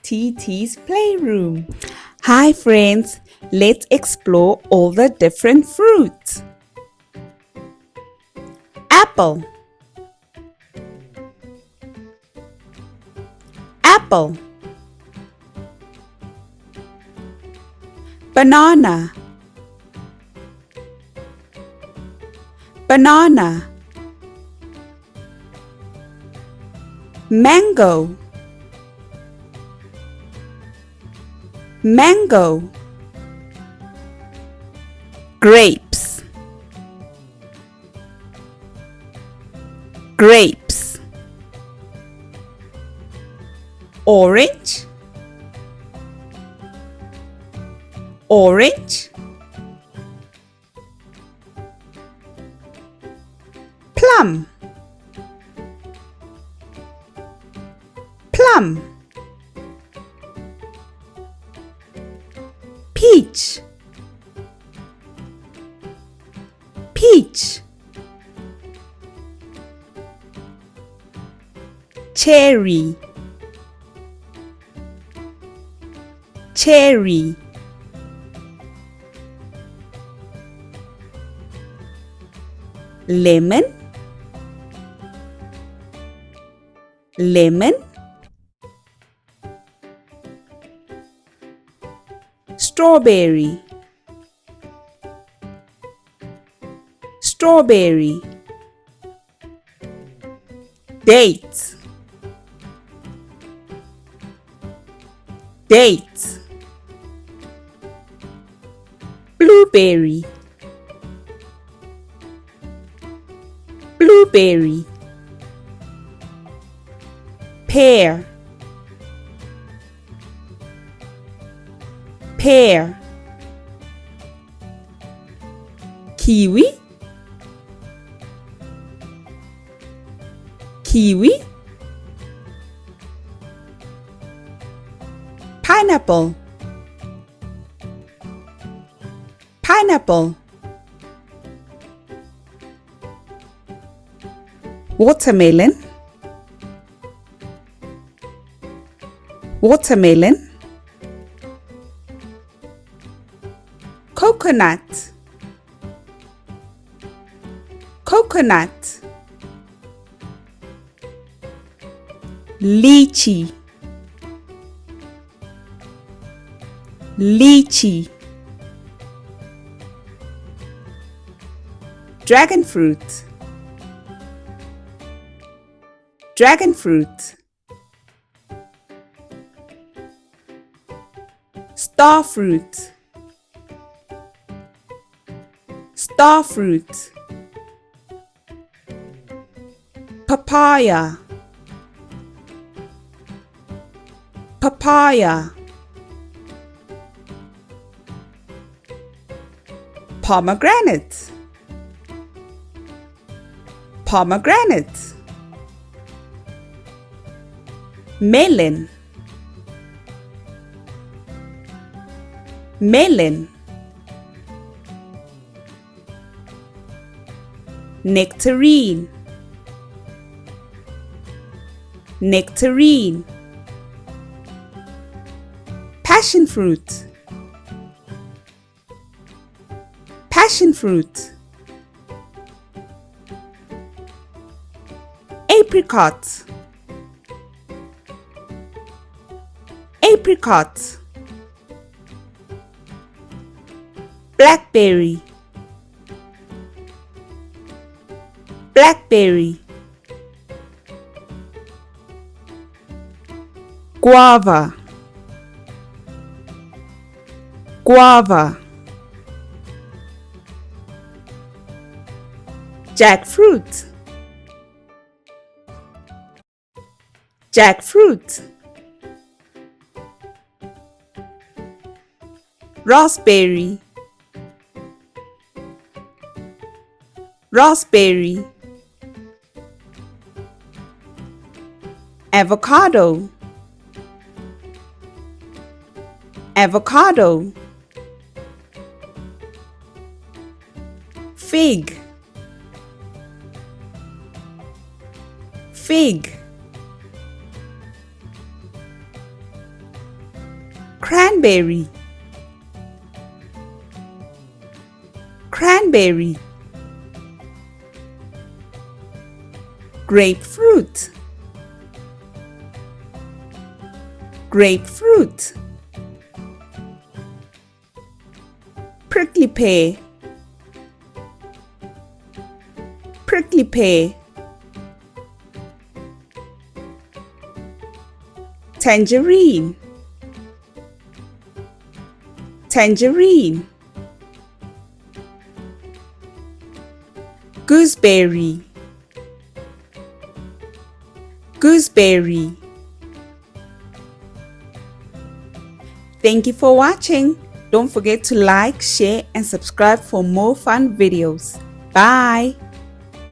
TT's Playroom. Hi friends, let's explore all the different fruits. Apple, apple. Banana, banana. Mango, mango. Grapes, grapes. Orange, orange. Plum, plum. Peach, peach. Cherry, cherry. Lemon, lemon. Strawberry, strawberry. Dates, dates. Blueberry, blueberry. Pear, pear. Kiwi, kiwi. Pineapple, pineapple. Watermelon, watermelon. Coconut, coconut. Lychee, lychee. Dragon fruit, dragon fruit. Star fruit, star fruit. Papaya, papaya. Pomegranate, pomegranate. Melon, melon. Nectarine, nectarine. Passion fruit, passion fruit. Apricot, apricot. Blackberry, blackberry. Guava, guava. Jackfruit, jackfruit. Raspberry, raspberry. Avocado, avocado. Fig, fig. cranberry, cranberry. Grapefruit, grapefruit. Prickly pear, prickly pear. Tangerine, tangerine. Gooseberry, gooseberry. Thank you for watching. Don't forget to like, share, and subscribe for more fun videos. Bye!